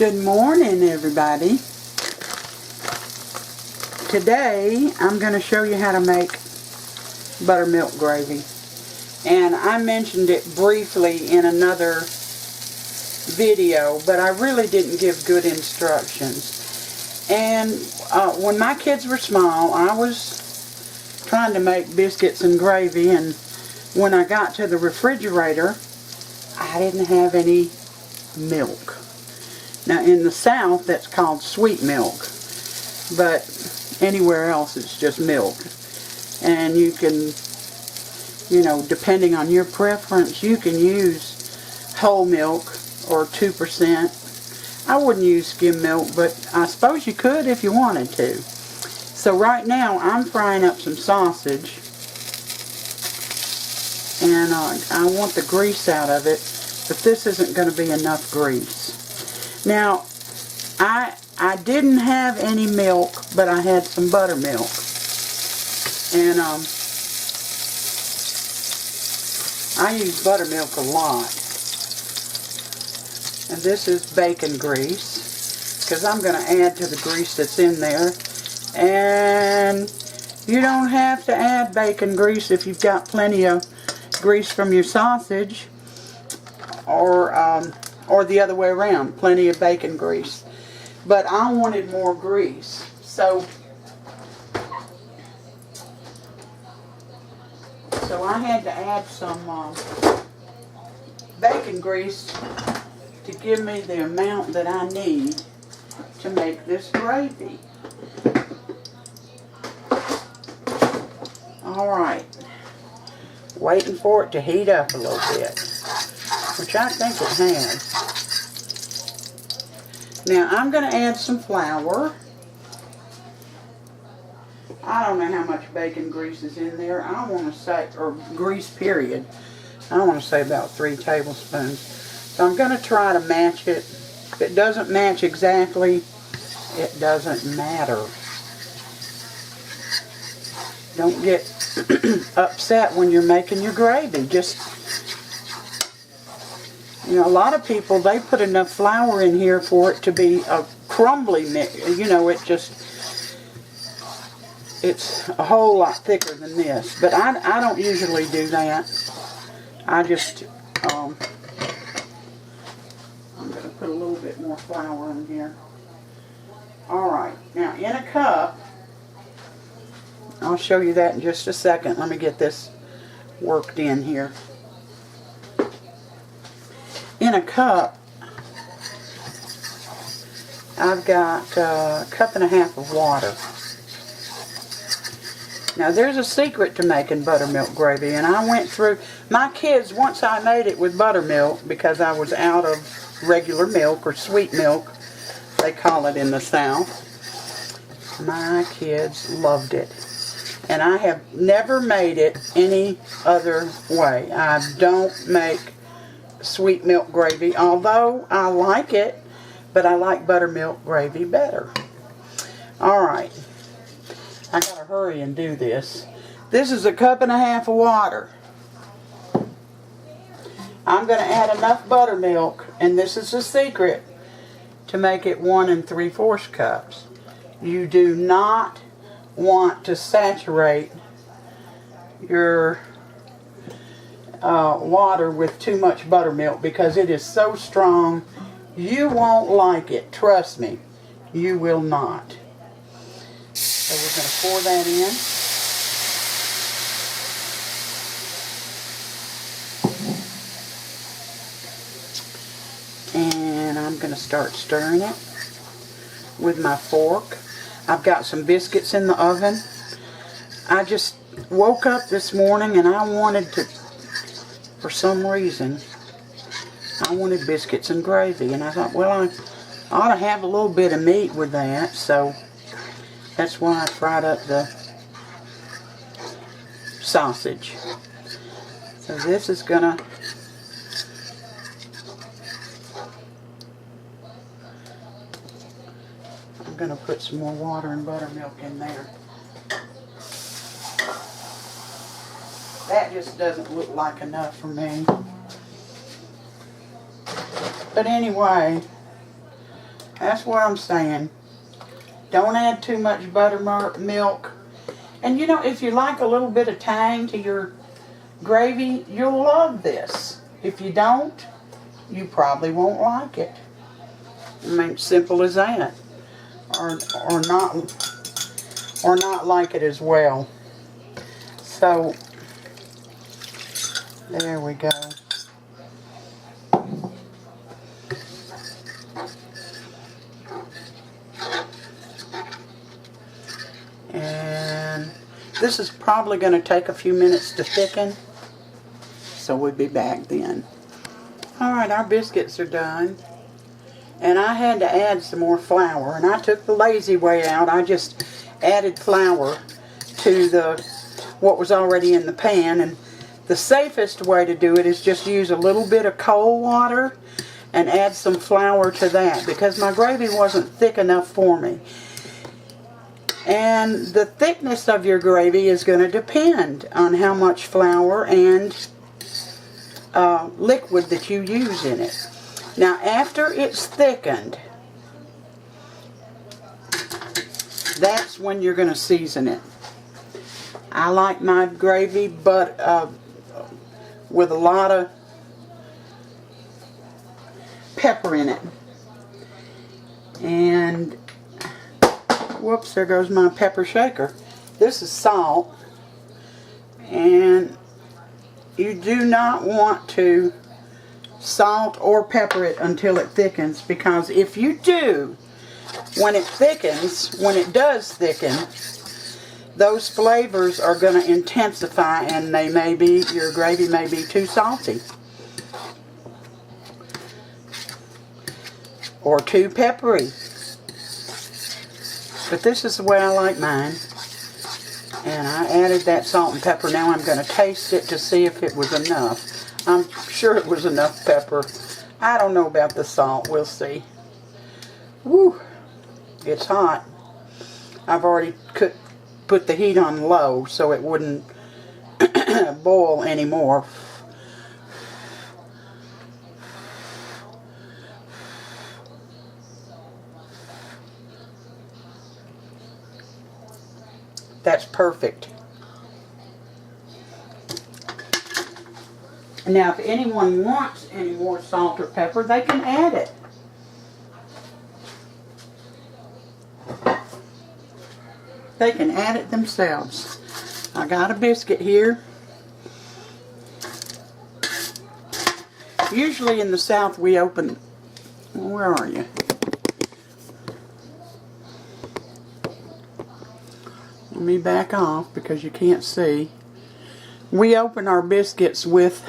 Good morning, everybody. Today I'm going to show you how to make buttermilk gravy. And I mentioned it briefly in another video, but I really didn't give good instructions. And when my kids were small, I was trying to make biscuits and gravy, and when I got to the refrigerator, I didn't have any milk. Now in the South that's called sweet milk, but anywhere else it's just milk. And you can, depending on your preference, you can use whole milk or 2%. I wouldn't use skim milk, but I suppose you could if you wanted to. So right now I'm frying up some sausage, and I want the grease out of it, but this isn't going to be enough grease. Now, I didn't have any milk, but I had some buttermilk. And I use buttermilk a lot. And this is bacon grease, because I'm going to add to the grease that's in there. And you don't have to add bacon grease if you've got plenty of grease from your sausage, or the other way around, plenty of bacon grease. But I wanted more grease, so I had to add some bacon grease to give me the amount that I need to make this gravy. Alright, waiting for it to heat up a little bit, which I think it has. Now I'm going to add some flour. I don't know how much bacon grease is in there. I want to say, or grease period, I want to say about 3 tablespoons. So I'm going to try to match it. If it doesn't match exactly, it doesn't matter. Don't get upset when you're making your gravy. Just, a lot of people, they put enough flour in here for it to be a crumbly mix. It's a whole lot thicker than this. But I don't usually do that. I just, I'm going to put a little bit more flour in here. Alright, now in a cup, I'll show you that in just a second. Let me get this worked in here. In a cup, I've got a cup and a half of water. Now there's a secret to making buttermilk gravy, and I went through, my kids, once I made it with buttermilk, because I was out of regular milk, or sweet milk, they call it in the South, my kids loved it. And I have never made it any other way. I don't make sweet milk gravy, although I like it, but I like buttermilk gravy better. Alright, I gotta hurry and do this. This is a cup and a half of water. I'm gonna add enough buttermilk, and this is the secret, to make it 1 3/4 cups. You do not want to saturate your water with too much buttermilk, because it is so strong you won't like it. Trust me, you will not. So we're going to pour that in, and I'm going to start stirring it with my fork. I've got some biscuits in the oven. I just woke up this morning and I wanted to, for some reason, I wanted biscuits and gravy. And I thought, well, I ought to have a little bit of meat with that. So that's why I fried up the sausage. So this is going to, I'm going to put some more water and buttermilk in there. That just doesn't look like enough for me. But anyway, That's what I'm saying. Don't add too much buttermilk. And you know, if you like a little bit of tang to your gravy, you'll love this. If you don't, you probably won't like it. I mean, simple as that. Or not like it as well. So there we go. And this is probably going to take a few minutes to thicken, so we'll be back then. Alright, our biscuits are done. And I had to add some more flour, and I took the lazy way out. I just added flour to what was already in the pan, and the safest way to do it is just use a little bit of cold water and add some flour to that, because my gravy wasn't thick enough for me. And the thickness of your gravy is going to depend on how much flour and liquid that you use in it. Now, after it's thickened, that's when you're going to season it. I like my gravy with a lot of pepper in it. And, whoops, there goes my pepper shaker. This is salt. And you do not want to salt or pepper it until it thickens, because if you do, when it does thicken, those flavors are going to intensify, and your gravy may be too salty or too peppery. But this is the way I like mine. And I added that salt and pepper. Now I'm going to taste it to see if it was enough. I'm sure it was enough pepper. I don't know about the salt. We'll see. Woo! It's hot. I've already put the heat on low so it wouldn't boil anymore. That's perfect. Now, if anyone wants any more salt or pepper, they can add it. They can add it themselves. I got a biscuit here. Usually in the South we open... Where are you? Let me back off because you can't see. We open our biscuits with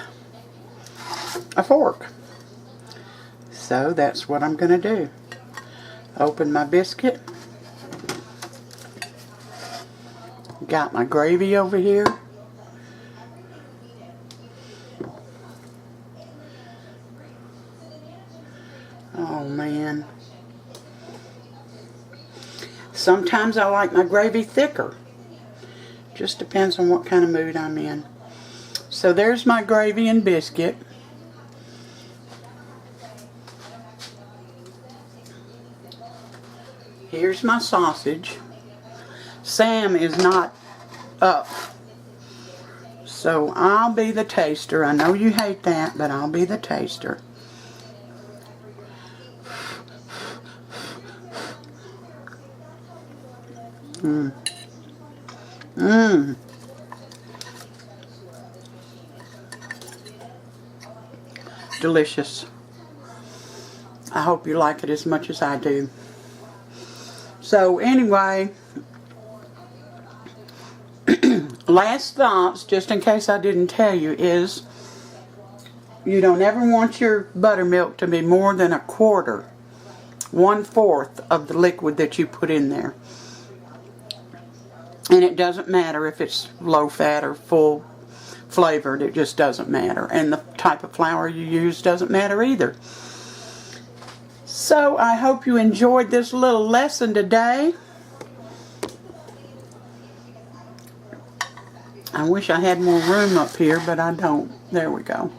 a fork. So that's what I'm going to do. Open my biscuit. Got my gravy over here. Oh man. Sometimes I like my gravy thicker. Just depends on what kind of mood I'm in. So there's my gravy and biscuit. Here's my sausage. Sam is not up, so I'll be the taster. I know you hate that, but I'll be the taster. Mmm. Mmm. Delicious. I hope you like it as much as I do. So anyway, last thoughts, just in case I didn't tell you, is you don't ever want your buttermilk to be more than 1/4 of the liquid that you put in there. And it doesn't matter if it's low fat or full flavored, it just doesn't matter. And the type of flour you use doesn't matter either. So I hope you enjoyed this little lesson today. I wish I had more room up here, but I don't. There we go.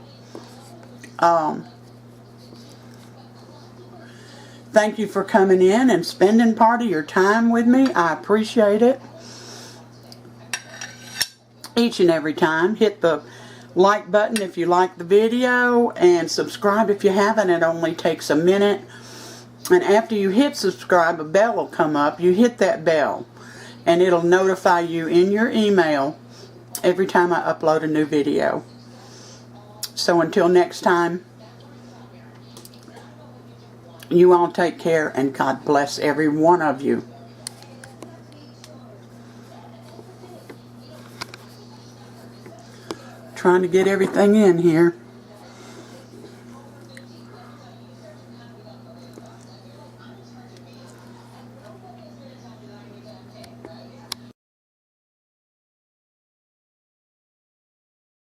Thank you for coming in and spending part of your time with me. I appreciate it. Each and every time. Hit the like button if you like the video, and subscribe if you haven't. It only takes a minute. And after you hit subscribe, a bell will come up. You hit that bell, and it'll notify you in your email every time I upload a new video. So until next time, you all take care, and God bless every one of you. Trying to get everything in here.